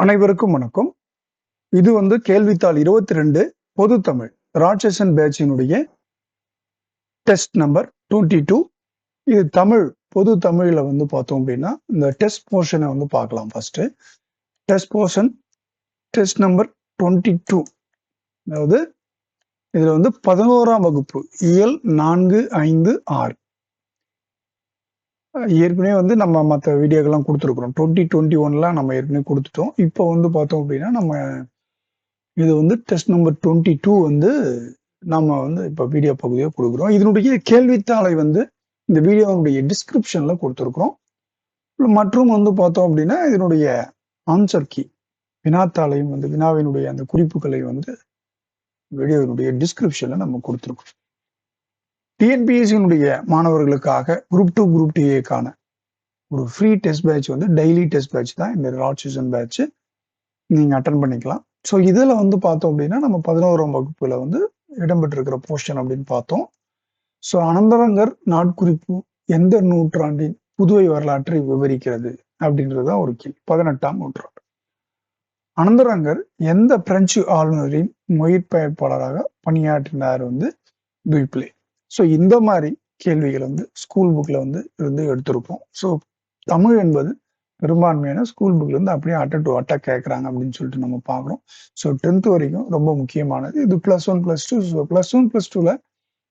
அனைவருக்கும் வணக்கம். இது கேள்வித்தாள் 22 பொது தமிழ் ராட்சசன் பேட்சினுடைய டெஸ்ட் நம்பர் 22. இது தமிழ் பொது தமிழ்ல பார்த்தோம் அப்படின்னா இந்த டெஸ்ட் போர்ஷனை பார்க்கலாம். First test portion test number 22. அதாவது இதுல 11ஆம் வகுப்பு இயல் 4, 5, 6 ஏற்கனவே நம்ம மற்ற வீடியோக்கெல்லாம் கொடுத்துருக்குறோம். 2021 நம்ம ஏற்கனவே கொடுத்துட்டோம். இப்போ பார்த்தோம் அப்படின்னா நம்ம இது டெஸ்ட் நம்பர் 22 நம்ம இப்போ வீடியோ பகுதியை கொடுக்குறோம். இதனுடைய கேள்வித்தாளை இந்த வீடியோவுடைய டிஸ்கிரிப்ஷன்ல கொடுத்துருக்குறோம். மற்றும் பார்த்தோம் அப்படின்னா இதனுடைய ஆன்சர் கீ வினாத்தாளையும் வினாவினுடைய அந்த குறிப்புகளை வீடியோவினுடைய டிஸ்கிரிப்ஷன்ல நம்ம கொடுத்துருக்கோம். டிஎன்பிஎஸ்சியினுடைய மாணவர்களுக்காக குரூப் 2 குரூப் டிஏக்கான ஒரு free test batch daily test batch தான் இந்த ராட்சசன் பேட்ச். நீங்க அட்டன் பண்ணிக்கலாம். ஸோ இதுல பார்த்தோம் அப்படின்னா நம்ம 11ஆம் வகுப்புல இடம்பெற்றிருக்கிற போர்ஷன் அப்படின்னு பார்த்தோம். ஸோ அனந்தரங்கர் நாட்குறிப்பு எந்த நூற்றாண்டின் புதுவை வரலாற்றை விவரிக்கிறது அப்படின்றதுதான் ஒரு கேள்வி. 18ஆம் நூற்றாண்டு. அனந்தரங்கர் எந்த பிரெஞ்சு ஆளுநரின் மொழிபெயர்ப்பாளராக பணியாற்றினார் வில்பிளே. ஸோ இந்த மாதிரி கேள்விகள் ஸ்கூல் புக்ல இருந்து எடுத்திருப்போம். ஸோ தமிழ் என்பது பெரும்பான்மையான ஸ்கூல் புக்ல அப்படியே அட்ட டு அட்ட கேட்கறாங்க அப்படின்னு சொல்லிட்டு நம்ம பார்க்குறோம். ஸோ 10th வரைக்கும் ரொம்ப முக்கியமானது. இது +1 +2. ஸோ +1 +2ல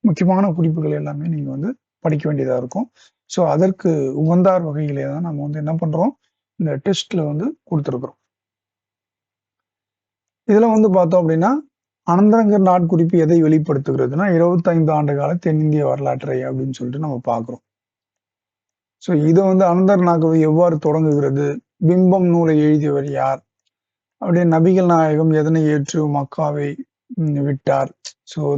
முக்கியமான குறிப்புகள் எல்லாமே நீங்க படிக்க வேண்டியதா இருக்கும். ஸோ அதற்கு உகந்தார் வகையிலே தான் நம்ம என்ன பண்றோம், இந்த டெஸ்ட்ல கொடுத்துருக்குறோம். இதுல பார்த்தோம் அப்படின்னா அனந்தரங்கர் நாட்குறிப்பு எதை வெளிப்படுத்துகிறதுனா 25 ஆண்டு கால தென்னிந்திய வரலாற்றை அப்படின்னு சொல்லிட்டு நம்ம பார்க்கிறோம். ஸோ இதை அனந்தர் நாட்குறிப்பு எவ்வாறு தொடங்குகிறது, பிம்பம் நூலை எழுதியவர் யார், அப்படியே நபிகள் நாயகம் எதனை ஏற்று மக்காவை விட்டார். ஸோ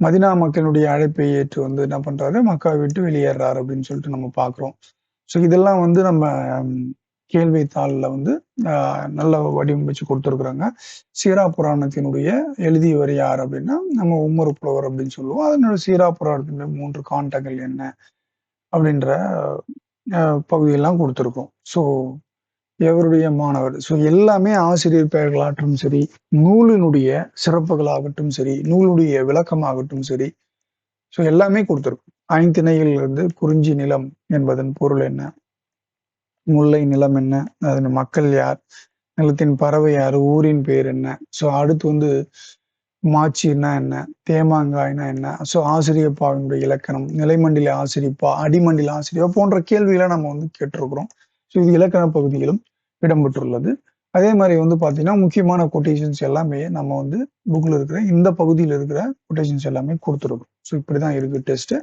மதினா மக்களுடைய அழைப்பை ஏற்று என்ன பண்றாரு, மக்காவை விட்டு வெளியேறாரு அப்படின்னு சொல்லிட்டு நம்ம பார்க்கிறோம். ஸோ இதெல்லாம் நம்ம கேள்வித்தாள்ல நல்ல வடிவமைச்சு கொடுத்துருக்குறாங்க. சீரா புராணத்தினுடைய எழுதியவர் யார் அப்படின்னா நம்ம உமர் புலவர் அப்படின்னு சொல்லுவோம். அதனோட சீரா புராணத்தினுடைய 3 காண்டங்கள் என்ன அப்படின்ற பகுதியெல்லாம் கொடுத்துருக்கோம். ஸோ எவருடைய மாணவர், ஸோ எல்லாமே ஆசிரியர் பெயர்களாகட்டும் சரி, நூலினுடைய சிறப்புகளாகட்டும் சரி, நூலுடைய விளக்கமாகட்டும் சரி, ஸோ எல்லாமே கொடுத்துருக்கும். ஐந்திணையிலிருந்து குறிஞ்சி நிலம் என்பதன் பொருள் என்ன, முல்லை நிலம் என்ன, அதன் மக்கள் யார், நிலத்தின் பறவை யாரு, ஊரின் பேர் என்ன, ஸோ அடுத்து மாச்சின்னா என்ன, தேமாங்காய்னா என்ன, ஸோ ஆசிரியப்பாவினுடைய இலக்கணம், நிலைமண்டில ஆசிரியப்பா, அடிமண்டில ஆசிரியப்பா போன்ற கேள்விகளை நம்ம கேட்டிருக்கிறோம். ஸோ இது இலக்கண பகுதியிலும் இடம்பெற்றுள்ளது. அதே மாதிரி பார்த்தீங்கன்னா முக்கியமான கொட்டேஷன்ஸ் எல்லாமே நம்ம புக்ல இருக்கிற இந்த பகுதியில் இருக்கிற கொட்டேஷன்ஸ் எல்லாமே கொடுத்துருக்கோம். ஸோ இப்படிதான் இருக்கு டெஸ்ட்.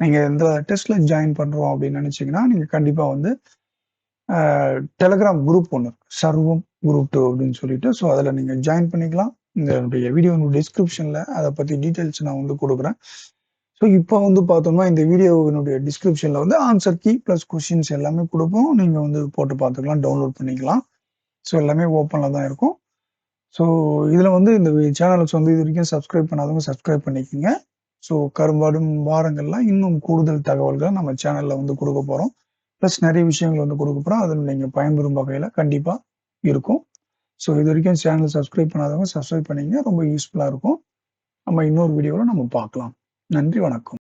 நீங்க இந்த டெஸ்ட்ல ஜாயின் பண்றோம் அப்படின்னு நினைச்சீங்கன்னா நீங்க கண்டிப்பா டெலகிராம் குரூப் ஒன்று சர்வம் குரூப் 2 அப்படின்னு சொல்லிட்டு, ஸோ அதில் நீங்கள் ஜாயின் பண்ணிக்கலாம். இந்த வீடியோ டிஸ்கிரிப்ஷனில் அதை பற்றி டீட்டெயில்ஸ் நான் கொடுக்குறேன். ஸோ இப்போ பார்த்தோம்னா இந்த வீடியோவினுடைய டிஸ்கிரிப்ஷனில் ஆன்சர் கீ ப்ளஸ் கொஸ்டின்ஸ் எல்லாமே கொடுப்போம். நீங்கள் போட்டு பார்த்துக்கலாம், டவுன்லோட் பண்ணிக்கலாம். ஸோ எல்லாமே ஓப்பனில் தான் இருக்கும். ஸோ இதில் இந்த சேனல்ஸ் இது வரைக்கும் சப்ஸ்கிரைப் பண்ணாதவங்க சப்ஸ்கிரைப் பண்ணிக்கோங்க. ஸோ கரும்பாடும் வாரங்கள்லாம் இன்னும் கூடுதல் தகவல்களை நம்ம சேனலில் கொடுக்க போகிறோம். ப்ளஸ் நிறைய விஷயங்கள் கொடுக்க போகிறோம். அதில் நீங்கள் பயன்பெறும் வகையில் கண்டிப்பாக இருக்கும். ஸோ இது வரைக்கும் சேனல் சப்ஸ்கிரைப் பண்ணாதவங்க சப்ஸ்கிரைப் பண்ணிங்க, ரொம்ப யூஸ்ஃபுல்லாக இருக்கும். நம்ம இன்னொரு வீடியோவில் நம்ம பார்க்கலாம். நன்றி, வணக்கம்.